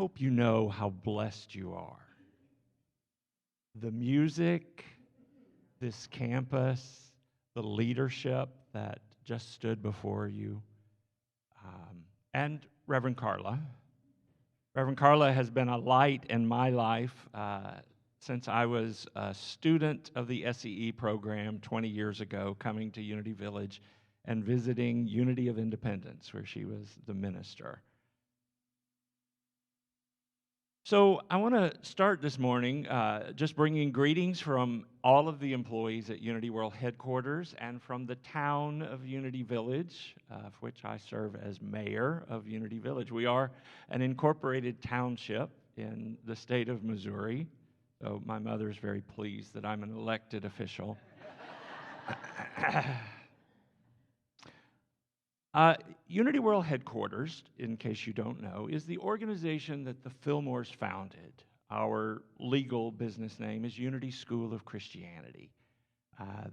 hope you know how blessed you are. The music, this campus, the leadership that just stood before you, and Reverend Carla. Reverend Carla has been a light in my life since I was a student of the SEE program 20 years ago, coming to Unity Village and visiting Unity of Independence, where she was the minister. So I want to start this morning just bringing greetings from all of the employees at Unity World Headquarters and from the town of Unity Village, of which I serve as mayor of Unity Village. We are an incorporated township in the state of Missouri, so my mother is very pleased that I'm an elected official. Unity World Headquarters, in case you don't know, is the organization that the Fillmores founded. Our legal business name is Unity School of Christianity.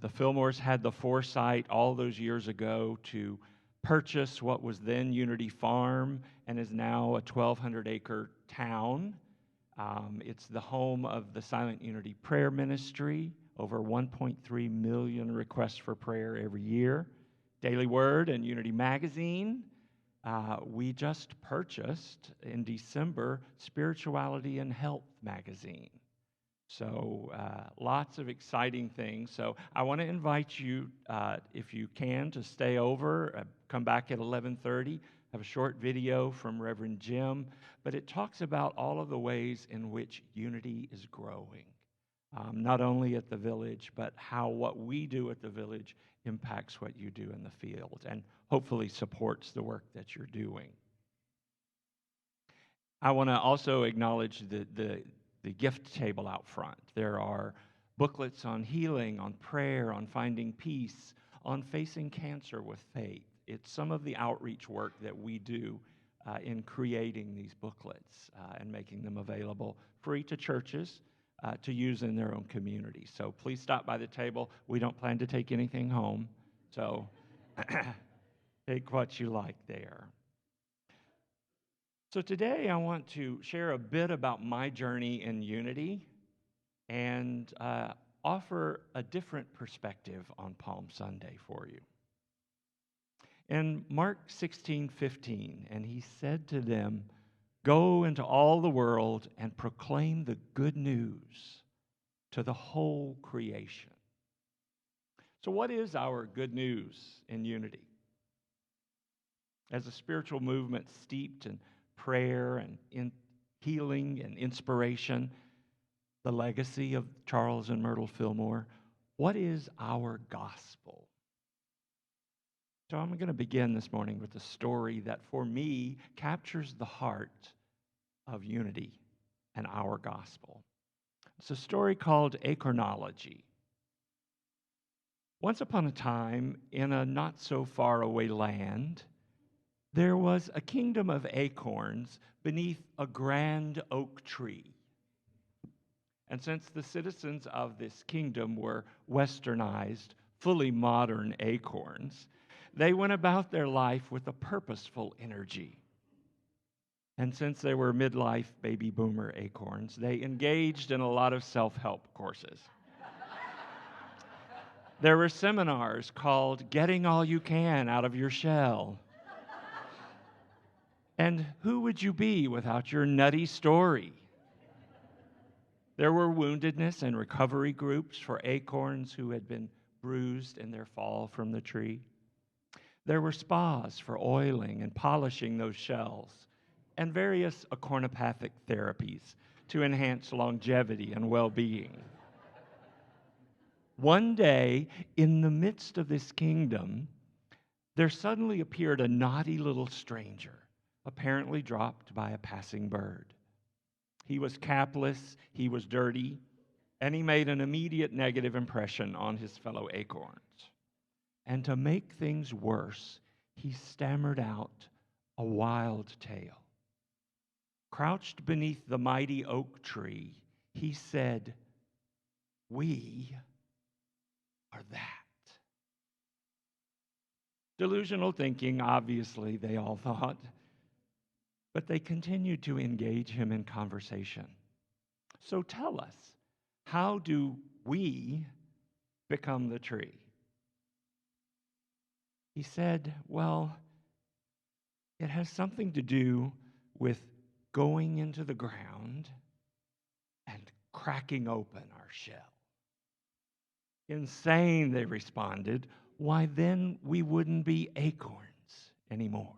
The Fillmores had the foresight all those years ago to purchase what was then Unity Farm and is now a 1,200-acre town. It's the home of the Silent Unity Prayer Ministry, over 1.3 million requests for prayer every year. Daily Word and Unity Magazine. We just purchased in December Spirituality and Health Magazine. So lots of exciting things. So I want to invite you, if you can, to stay over, come back at 11:30, have a short video from Reverend Jim, but it talks about all of the ways in which Unity is growing. Not only at the village, but how what we do at the village impacts what you do in the field and hopefully supports the work that you're doing. I want to also acknowledge the gift table out front. There are booklets on healing, on prayer, on finding peace, on facing cancer with faith. It's some of the outreach work that we do in creating these booklets and making them available free to churches to use in their own community. So please stop by the table. We don't plan to take anything home, so take what you like there. So today I want to share a bit about my journey in Unity and offer a different perspective on Palm Sunday for you. In Mark 16:15, and he said to them, "Go into all the world and proclaim the good news to the whole creation." So what is our good news in Unity? As a spiritual movement steeped in prayer and in healing and inspiration, the legacy of Charles and Myrtle Fillmore, what is our gospel? So I'm going to begin this morning with a story that for me captures the heart of Unity and our gospel. It's a story called Acornology. Once upon a time, in a not so far away land, there was a kingdom of acorns beneath a grand oak tree. And since the citizens of this kingdom were westernized, fully modern acorns, they went about their life with a purposeful energy. And since they were midlife baby boomer acorns, they engaged in a lot of self-help courses. There were seminars called Getting All You Can Out of Your Shell. And who would you be without your nutty story? There were woundedness and recovery groups for acorns who had been bruised in their fall from the tree. There were spas for oiling and polishing those shells, and various acornopathic therapies to enhance longevity and well-being. One day, in the midst of this kingdom, there suddenly appeared a naughty little stranger, apparently dropped by a passing bird. He was capless, he was dirty, and he made an immediate negative impression on his fellow acorns. And to make things worse, he stammered out a wild tale. Crouched beneath the mighty oak tree, he said, "We are that." Delusional thinking, obviously, they all thought. But they continued to engage him in conversation. So tell us, how do we become the tree? He said, well, it has something to do with going into the ground and cracking open our shell. Insane, they responded. Why, then we wouldn't be acorns anymore.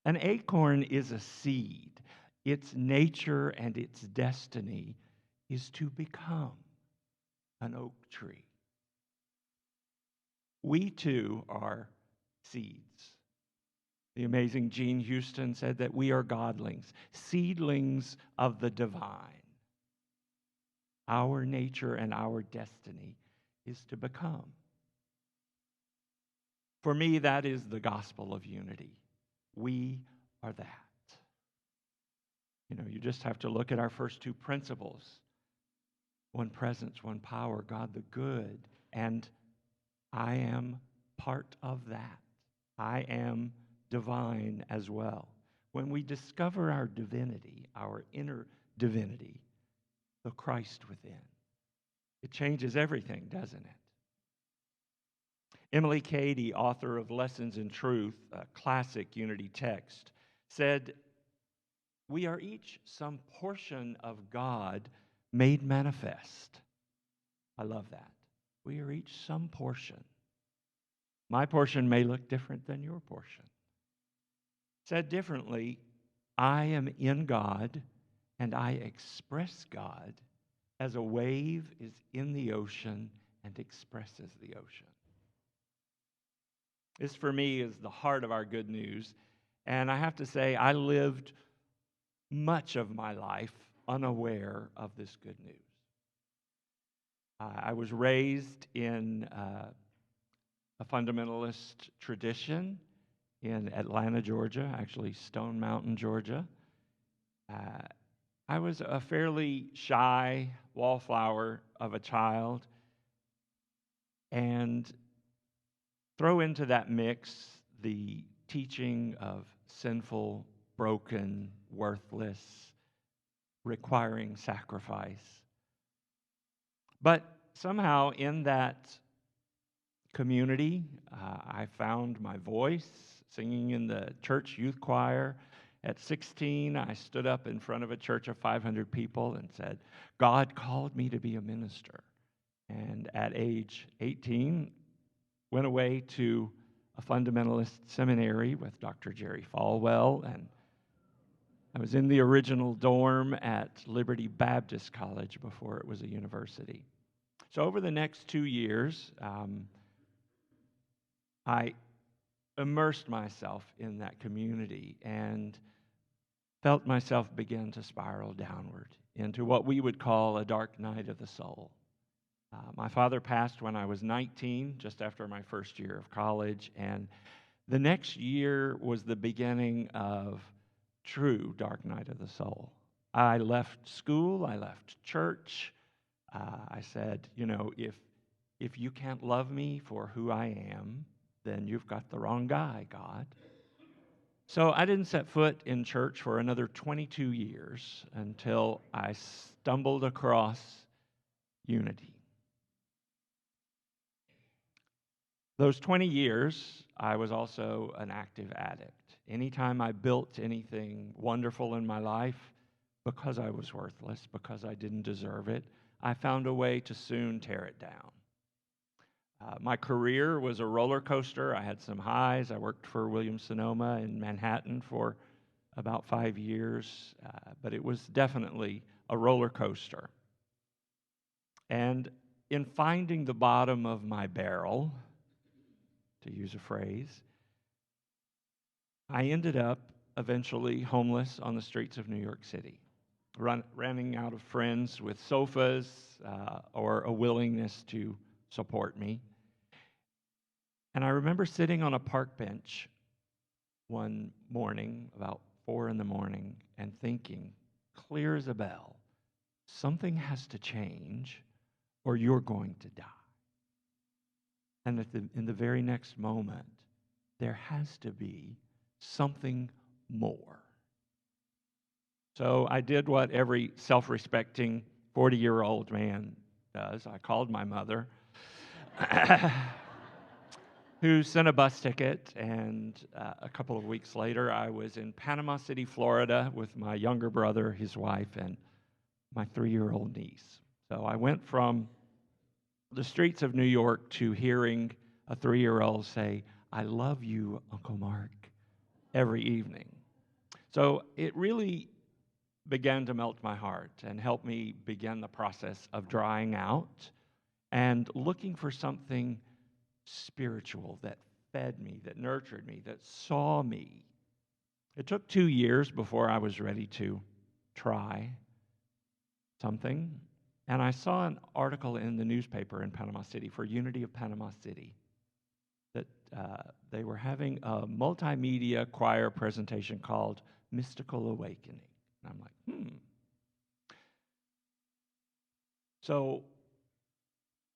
An acorn is a seed. Its nature and its destiny is to become an oak tree. We too are seeds. The amazing Gene Houston said that we are godlings, seedlings of the divine. Our nature and our destiny is to become. For me, that is the gospel of unity. We are that. You just have to look at our first two principles. One presence, one power, God the good. And I am part of that. I am divine as well. When we discover our divinity, our inner divinity, the Christ within, it changes everything, doesn't it? Emily Cady, author of Lessons in Truth, a classic unity text, said, we are each some portion of God made manifest. I love that. We are each some portion. My portion may look different than your portion. Said differently, I am in God and I express God as a wave is in the ocean and expresses the ocean. This, for me, is the heart of our good news. And I have to say, I lived much of my life unaware of this good news. I was raised in a fundamentalist tradition in Atlanta, Georgia, actually Stone Mountain, Georgia. I was a fairly shy wallflower of a child, and throw into that mix the teaching of sinful, broken, worthless, requiring sacrifice. But somehow in that community, I found my voice singing in the church youth choir. At 16, I stood up in front of a church of 500 people and said, God called me to be a minister. And at age 18, went away to a fundamentalist seminary with Dr. Jerry Falwell, and I was in the original dorm at Liberty Baptist College before it was a university. So over the next 2 years, I immersed myself in that community and felt myself begin to spiral downward into what we would call a dark night of the soul. My father passed when I was 19, just after my first year of college, and the next year was the beginning of true dark night of the soul. I left school, I left church. I said, if you can't love me for who I am, then you've got the wrong guy, God. So I didn't set foot in church for another 22 years until I stumbled across unity. Those 20 years, I was also an active addict. Anytime I built anything wonderful in my life, because I was worthless, because I didn't deserve it, I found a way to soon tear it down. My career was a roller coaster. I had some highs. I worked for Williams-Sonoma in Manhattan for about 5 years, but it was definitely a roller coaster. And in finding the bottom of my barrel, to use a phrase, I ended up eventually homeless on the streets of New York City, running out of friends with sofas or a willingness to support me. And I remember sitting on a park bench one morning, about 4 in the morning, and thinking, clear as a bell, something has to change or you're going to die. And in the very next moment, there has to be something more. So I did what every self-respecting 40-year-old man does. I called my mother, who sent a bus ticket, and a couple of weeks later, I was in Panama City, Florida, with my younger brother, his wife, and my 3-year-old niece. So I went from the streets of New York to hearing a 3-year-old say, "I love you, Uncle Mark," every evening. So it really began to melt my heart and help me begin the process of drying out and looking for something spiritual that fed me, that nurtured me, that saw me. It took 2 years before I was ready to try something. And I saw an article in the newspaper in Panama City for Unity of Panama City that they were having a multimedia choir presentation called Mystical Awakening. And I'm like, So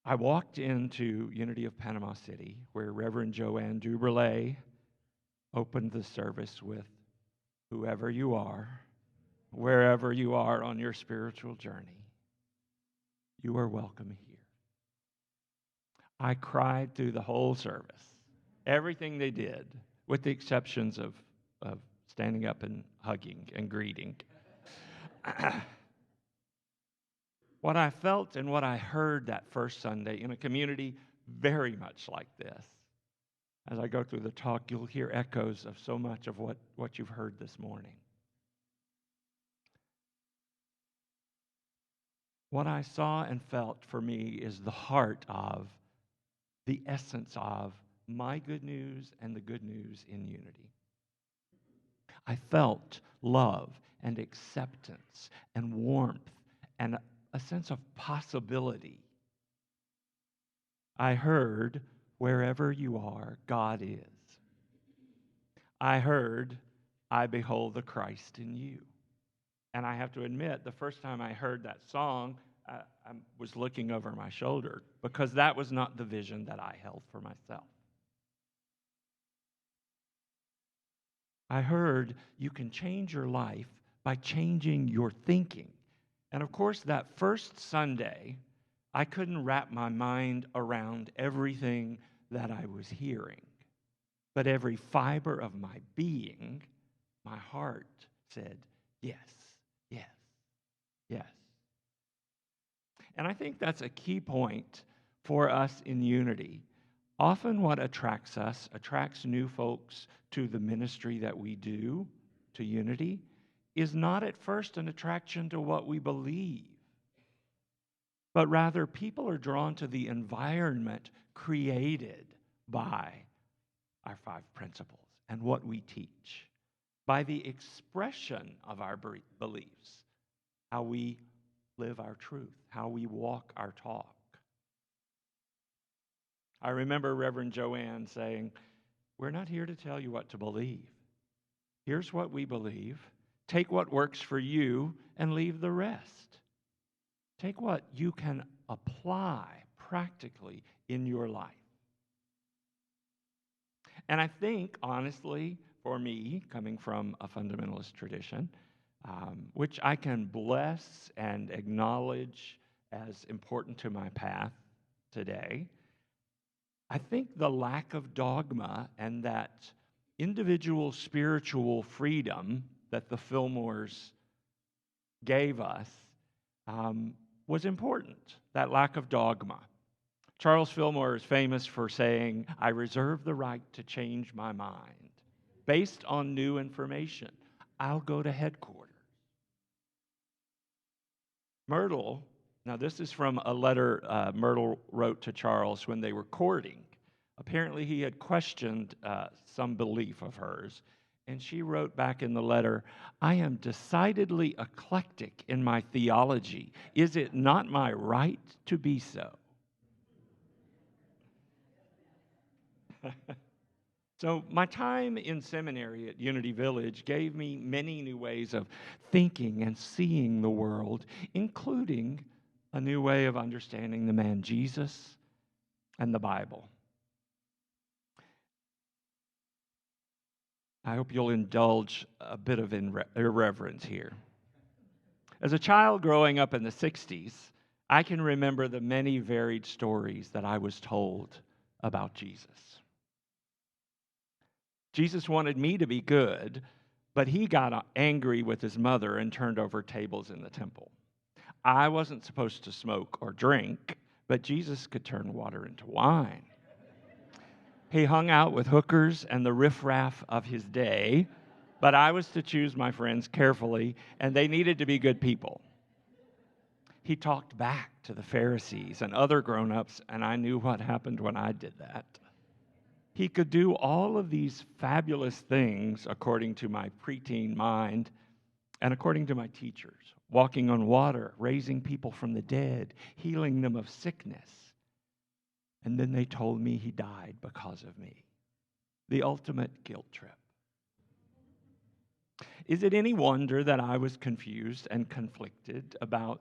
I walked into Unity of Panama City, where Reverend Joanne Duberlet opened the service with, "Whoever you are, wherever you are on your spiritual journey, you are welcome here." I cried through the whole service, everything they did, with the exceptions of standing up and hugging and greeting. What I felt and what I heard that first Sunday in a community very much like this. As I go through the talk, you'll hear echoes of so much of what you've heard this morning. What I saw and felt for me is the heart of, the essence of my good news and the good news in unity. I felt love and acceptance and warmth and a sense of possibility. I heard, "Wherever you are, God is." I heard, "I behold the Christ in you." And I have to admit, the first time I heard that song, I was looking over my shoulder, because that was not the vision that I held for myself. I heard, "You can change your life by changing your thinking." And of course, that first Sunday, I couldn't wrap my mind around everything that I was hearing. But every fiber of my being, my heart said, yes, yes, yes. And I think that's a key point for us in unity. Often what attracts us, attracts new folks to the ministry that we do, to unity, is not at first an attraction to what we believe, but rather people are drawn to the environment created by our 5 principles and what we teach, by the expression of our beliefs, how we live our truth, how we walk our talk. I remember Reverend Joanne saying, "We're not here to tell you what to believe. Here's what we believe. Take what works for you and leave the rest. Take what you can apply practically in your life." And I think, honestly, for me, coming from a fundamentalist tradition, which I can bless and acknowledge as important to my path today, I think the lack of dogma and that individual spiritual freedom that the Fillmores gave us was important, that lack of dogma. Charles Fillmore is famous for saying, "I reserve the right to change my mind based on new information. I'll go to headquarters." Myrtle, now this is from a letter Myrtle wrote to Charles when they were courting. Apparently he had questioned some belief of hers, and she wrote back in the letter, "I am decidedly eclectic in my theology. Is it not my right to be so?" So my time in seminary at Unity Village gave me many new ways of thinking and seeing the world, including a new way of understanding the man Jesus and the Bible. I hope you'll indulge a bit of irreverence here. As a child growing up in the 60s, I can remember the many varied stories that I was told about Jesus. Jesus wanted me to be good, but he got angry with his mother and turned over tables in the temple. I wasn't supposed to smoke or drink, but Jesus could turn water into wine. He hung out with hookers and the riffraff of his day, but I was to choose my friends carefully, and they needed to be good people. He talked back to the Pharisees and other grown-ups, and I knew what happened when I did that. He could do all of these fabulous things according to my preteen mind and according to my teachers, walking on water, raising people from the dead, healing them of sickness. And then they told me he died because of me. The ultimate guilt trip. Is it any wonder that I was confused and conflicted about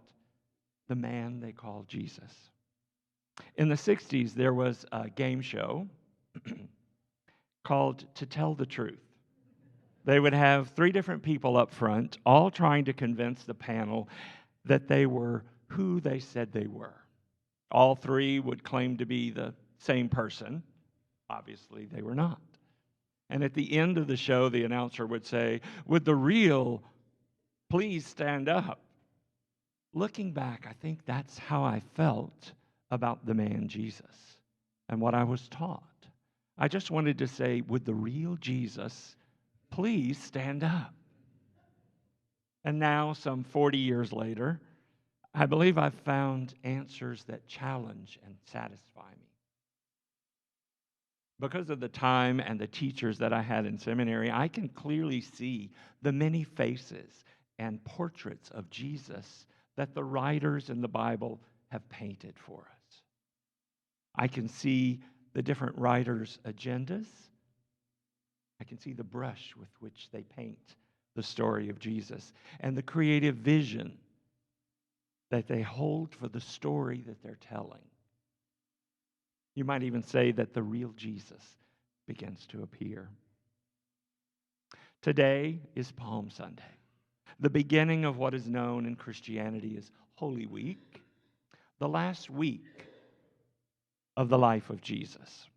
the man they call Jesus? In the 60s, there was a game show called To Tell the Truth. They would have 3 different people up front, all trying to convince the panel that they were who they said they were. All 3 would claim to be the same person. Obviously, they were not. And at the end of the show, the announcer would say, "Would the real please stand up?" Looking back, I think that's how I felt about the man Jesus and what I was taught. I just wanted to say, "Would the real Jesus please stand up?" And now, some 40 years later, I believe I've found answers that challenge and satisfy me. Because of the time and the teachers that I had in seminary, I can clearly see the many faces and portraits of Jesus that the writers in the Bible have painted for us. I can see the different writers' agendas. I can see the brush with which they paint the story of Jesus and the creative vision that they hold for the story that they're telling. You might even say that the real Jesus begins to appear. Today is Palm Sunday, the beginning of what is known in Christianity as Holy Week, the last week of the life of Jesus.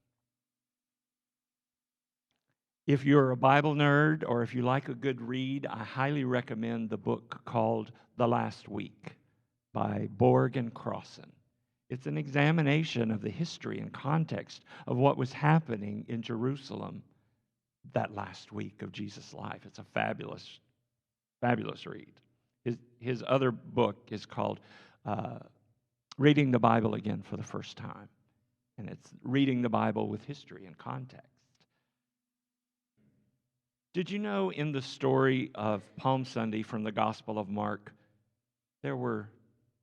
If you're a Bible nerd or if you like a good read, I highly recommend the book called The Last Week by Borg and Crossan. It's an examination of the history and context of what was happening in Jerusalem that last week of Jesus' life. It's a fabulous, fabulous read. His other book is called Reading the Bible Again for the First Time, and it's reading the Bible with history and context. Did you know in the story of Palm Sunday from the Gospel of Mark, there were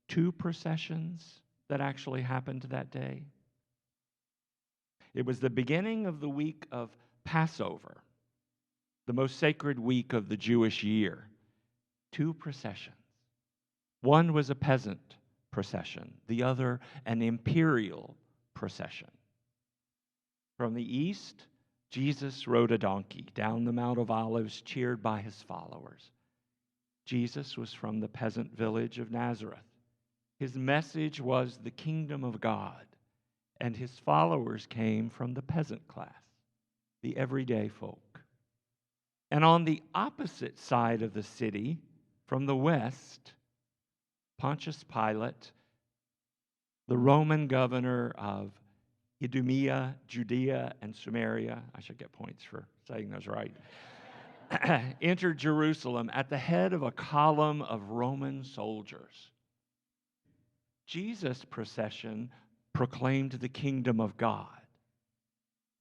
2 processions that actually happened that day? It was the beginning of the week of Passover, the most sacred week of the Jewish year. 2 processions. One was a peasant procession, the other an imperial procession. From the east, Jesus rode a donkey down the Mount of Olives, cheered by his followers. Jesus was from the peasant village of Nazareth. His message was the kingdom of God, and his followers came from the peasant class, the everyday folk. And on the opposite side of the city, from the west, Pontius Pilate, the Roman governor of Idumea, Judea, and Samaria, I should get points for saying those right, entered Jerusalem at the head of a column of Roman soldiers. Jesus' procession proclaimed the kingdom of God.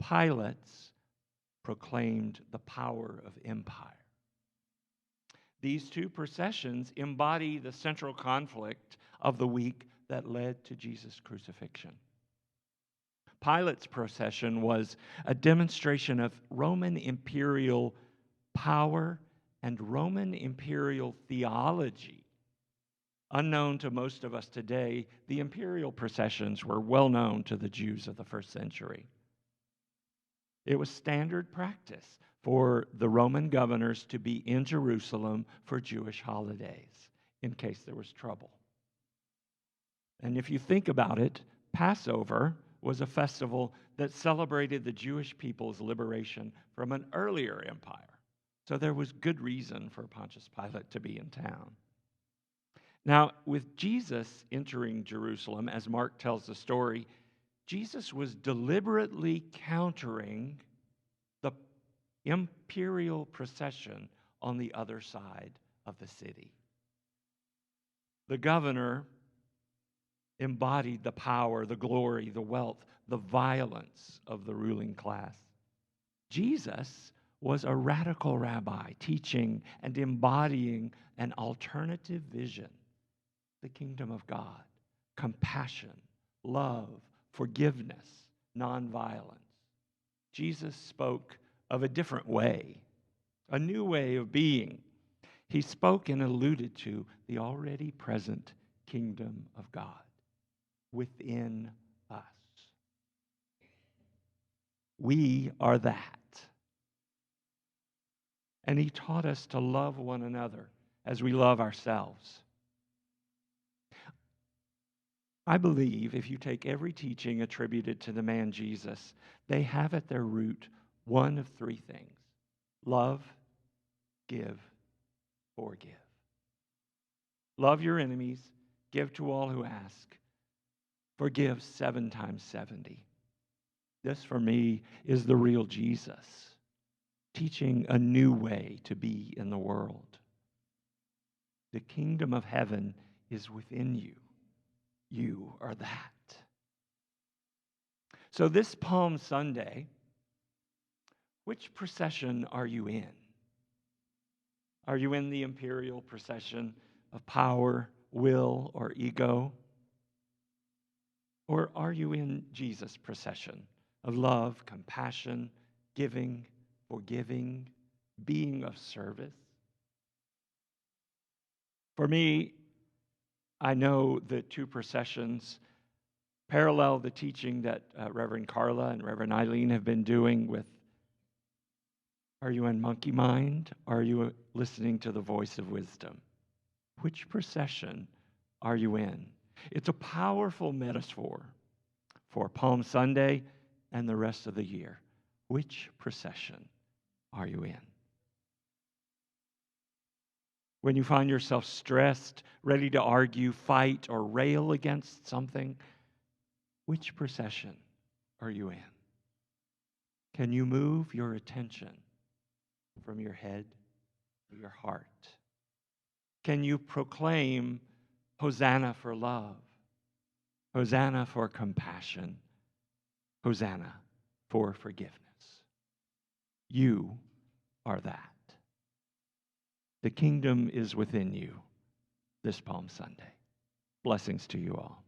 Pilate's proclaimed the power of empire. These 2 processions embody the central conflict of the week that led to Jesus' crucifixion. Pilate's procession was a demonstration of Roman imperial power and Roman imperial theology. Unknown to most of us today, the imperial processions were well known to the Jews of the first century. It was standard practice for the Roman governors to be in Jerusalem for Jewish holidays in case there was trouble. And if you think about it, Passover was a festival that celebrated the Jewish people's liberation from an earlier empire. So there was good reason for Pontius Pilate to be in town. Now, with Jesus entering Jerusalem, as Mark tells the story, Jesus was deliberately countering the imperial procession on the other side of the city. The governor embodied the power, the glory, the wealth, the violence of the ruling class. Jesus was a radical rabbi teaching and embodying an alternative vision, the kingdom of God, compassion, love, forgiveness, nonviolence. Jesus spoke of a different way, a new way of being. He spoke and alluded to the already present kingdom of God within us. We are that. And he taught us to love one another as we love ourselves. I believe if you take every teaching attributed to the man Jesus, they have at their root one of three things: love, give, forgive. Love your enemies, give to all who ask, forgive 7 times 70. This, for me, is the real Jesus, teaching a new way to be in the world. The kingdom of heaven is within you. You are that. So this Palm Sunday, which procession are you in? Are you in the imperial procession of power, will, or ego? Or are you in Jesus' procession of love, compassion, giving, forgiving, being of service? For me, I know the two processions parallel the teaching that Reverend Carla and Reverend Eileen have been doing with, are you in monkey mind? Are you listening to the voice of wisdom? Which procession are you in? It's a powerful metaphor for Palm Sunday and the rest of the year. Which procession are you in? When you find yourself stressed, ready to argue, fight, or rail against something, which procession are you in? Can you move your attention from your head to your heart? Can you proclaim Hosanna for love, Hosanna for compassion, Hosanna for forgiveness? You are that. The kingdom is within you this Palm Sunday. Blessings to you all.